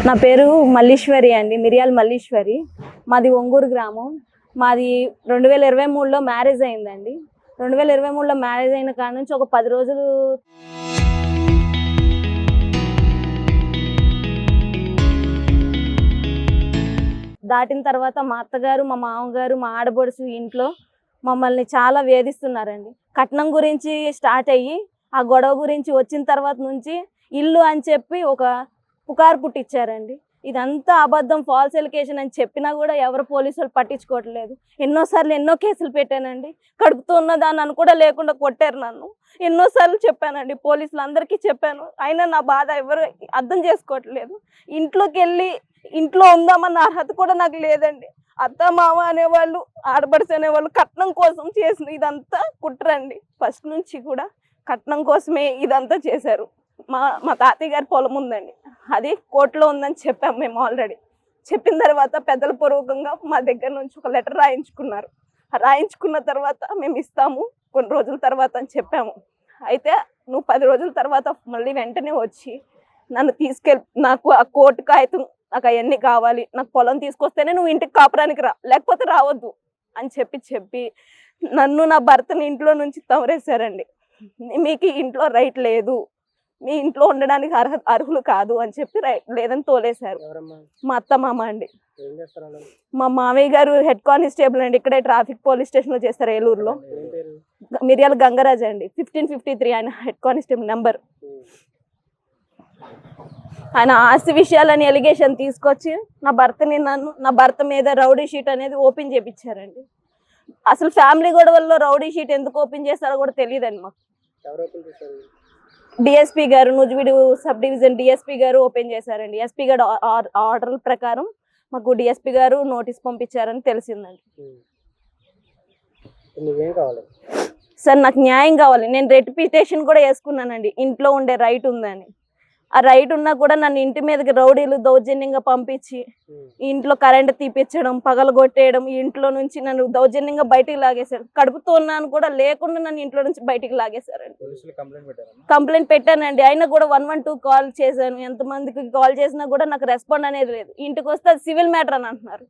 నా పేరు మల్లీశ్వరి అండి, మిరియాల మల్లీశ్వరి. మాది ఒంగూరు గ్రామం. మాది 2023లో మ్యారేజ్ అయిందండి. 2023లో మ్యారేజ్ అయిన కాడ నుంచి ఒక 10 రోజులు దాటిన తర్వాత మా అత్తగారు, మా మామగారు, మా ఆడబడుచు ఇంట్లో మమ్మల్ని చాలా వేధిస్తున్నారండి. కట్నం గురించి స్టార్ట్ అయ్యి ఆ గొడవ గురించి వచ్చిన తర్వాత నుంచి ఇల్లు అని చెప్పి ఒక పుకారు పుట్టించారండి. ఇదంతా అబద్ధం, ఫాల్స్ ఎలిగేషన్ అని చెప్పినా కూడా ఎవరు పోలీసులు పట్టించుకోవట్లేదు. ఎన్నోసార్లు ఎన్నో కేసులు పెట్టానండి. కడుపుతూ ఉన్నదాన్ని కూడా లేకుండా కొట్టారు నన్ను. ఎన్నోసార్లు చెప్పానండి, పోలీసులు అందరికీ చెప్పాను. అయినా నా బాధ ఎవరు అర్థం చేసుకోవట్లేదు. ఇంట్లోకి వెళ్ళి ఇంట్లో ఉందామన్న అర్హత కూడా నాకు లేదండి. అత్త మామ అనేవాళ్ళు, ఆడపడుచు అనేవాళ్ళు కట్నం కోసం చేసిన ఇదంతా కుట్రండి. ఫస్ట్ నుంచి కూడా కట్నం కోసమే ఇదంతా చేశారు. మా తాతయ్య గారి పొలం ఉందండి, అది కోర్టులో ఉందని చెప్పాము మేము ఆల్రెడీ. చెప్పిన తర్వాత పెద్దల పూర్వకంగా మా దగ్గర నుంచి ఒక లెటర్ రాయించుకున్నారు. రాయించుకున్న తర్వాత మేము ఇస్తాము కొన్ని రోజుల తర్వాత అని చెప్పాము. అయితే నువ్వు 10 రోజుల తర్వాత మళ్ళీ వెంటనే వచ్చి నన్ను తీసుకెళ్ళి నాకు ఆ కోర్టు కాగితం, నాకు అవన్నీ కావాలి, నాకు పొలం తీసుకొస్తేనే నువ్వు ఇంటికి కాపురానికి రా, లేకపోతే రావద్దు అని చెప్పి నన్ను నా భర్తని ఇంట్లో నుంచి తవరేశారండి. మీకు ఇంట్లో రైట్ లేదు, మీ ఇంట్లో ఉండడానికి అర్హులు కాదు అని చెప్పి లేదని తోలేశారు. మా అత్త మామ అండి. మా మామయ్య గారు హెడ్ కానిస్టేబుల్ అండి, ఇక్కడే ట్రాఫిక్ పోలీస్ స్టేషన్ లో చేస్తారు ఏలూరులో. మిరియాల గంగరాజ్ అండి, 1553 ఆయన హెడ్ కానిస్టేబుల్ నెంబర్. ఆయన ఆస్తి విషయాలని ఎలిగేషన్ తీసుకొచ్చి నా భర్త మీద రౌడీ షీట్ అనేది ఓపెన్ చేయించారండి. అసలు ఫ్యామిలీ గొడవల్లో రౌడీ షీట్ ఎందుకు ఓపెన్ చేస్తారో కూడా తెలియదండి మాకు. డిఎస్పీ గారు, నూజివీడు సబ్ డివిజన్ డిఎస్పీ గారు ఓపెన్ చేశారండి. ఎస్పీ గారు ఆర్డర్ ప్రకారం మాకు డిఎస్పీ గారు నోటీస్ పంపించారని తెలిసిందండి. సార్ నాకు న్యాయం కావాలి. నేను రెడ్ పిటిషన్ కూడా వేసుకున్నానండి, ఇంట్లో ఉండే రైట్ ఉందని. ఆ రైట్ ఉన్నా కూడా నన్ను ఇంటి మీదకి రౌడీలు దౌర్జన్యంగా పంపించి ఇంట్లో కరెంట్ తీపిచ్చడం, పగలగొట్టేయడం, ఇంట్లో నుంచి నన్ను దౌర్జన్యంగా బయటికి లాగేశారు. కడుపుతో ఉన్నాను కూడా లేకుండా నన్ను ఇంట్లో నుంచి బయటికి లాగేశారండి. కంప్లైంట్ పెట్టానండి. అయినా కూడా 112 కాల్ చేశాను. ఎంతమందికి కాల్ చేసినా కూడా నాకు రెస్పాండ్ అనేది లేదు. ఇంటికి వస్తే అది సివిల్ మ్యాటర్ అని అంటున్నారు.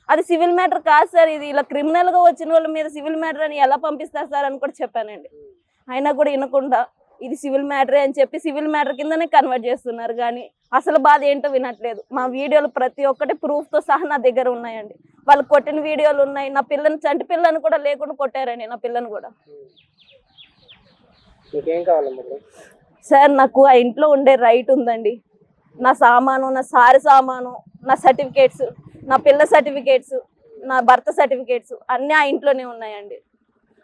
అది సివిల్ మ్యాటర్ కాదు సార్, ఇది ఇలా క్రిమినల్ గా వచ్చిన వాళ్ళ మీద సివిల్ మ్యాటర్ అని ఎలా పంపిస్తారు సార్ అని కూడా చెప్పానండి. అయినా కూడా వినకుండా ఇది సివిల్ మ్యాటరే అని చెప్పి సివిల్ మ్యాటర్ కిందనే కన్వర్ట్ చేస్తున్నారు. కానీ అసలు బాధ ఏంటో వినట్లేదు. మా వీడియోలు ప్రతి ఒక్కటి ప్రూఫ్తో సహా నా దగ్గర ఉన్నాయండి. వాళ్ళు కొట్టిన వీడియోలు ఉన్నాయి. నా పిల్లని, చంటి పిల్లని కూడా లేకుండా కొట్టారండి. నా పిల్లని కూడా. సార్ నాకు ఆ ఇంట్లో ఉండే రైట్ ఉందండి. నా సామాను, నా సారి సామాను, నా సర్టిఫికేట్స్, నా పిల్ల సర్టిఫికేట్స్, నా భర్త సర్టిఫికేట్స్ అన్నీ ఆ ఇంట్లోనే ఉన్నాయండి.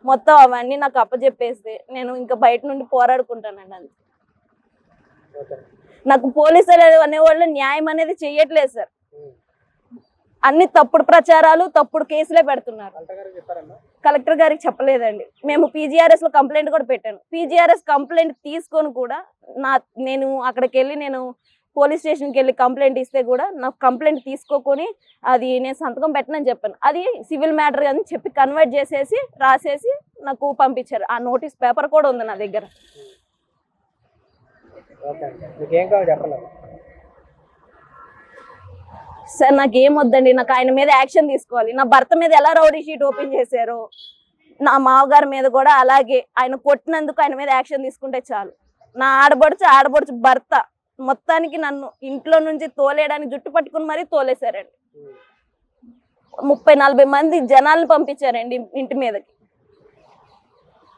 మొత్తం అవన్నీ నాకు అప్పచెప్పేస్తే నేను ఇంకా బయట నుండి పోరాడుకుంటానండి. అంతే. నాకు పోలీసులు అనేవాళ్ళు న్యాయం అనేది చెయ్యట్లేదు సార్. అన్ని తప్పుడు ప్రచారాలు, తప్పుడు కేసులే పెడుతున్నారు. కలెక్టర్ గారికి చెప్పలేదండి. మేము PGRS లో కంప్లైంట్ కూడా పెట్టాను. PGRS కంప్లైంట్ తీసుకొని కూడా నేను అక్కడికి వెళ్ళి నేను పోలీస్ స్టేషన్కి వెళ్ళి కంప్లైంట్ ఇస్తే కూడా నాకు కంప్లైంట్ తీసుకోకొని అది నేను సంతకం పెట్టనని చెప్పాను. అది సివిల్ మ్యాటర్ అని చెప్పి కన్వర్ట్ చేసేసి రాసేసి నాకు పంపించారు. ఆ నోటీస్ పేపర్ కూడా ఉంది నా దగ్గర. సార్ నాకేం వద్దండి, నాకు ఆయన మీద యాక్షన్ తీసుకోవాలి. నా భర్త మీద ఎలా రౌడీ షీట్ ఓపెన్ చేశారో నా మామగారి మీద కూడా అలాగే ఆయన కొట్టినందుకు ఆయన మీద యాక్షన్ తీసుకుంటే చాలు. నా ఆడబడుచు భర్త మొత్తానికి నన్ను ఇంట్లో నుంచి తోలేయడానికి జుట్టు పట్టుకుని మరీ తోలేశారండి. 30-40 మంది జనాలను పంపించారండి ఇంటి మీదకి.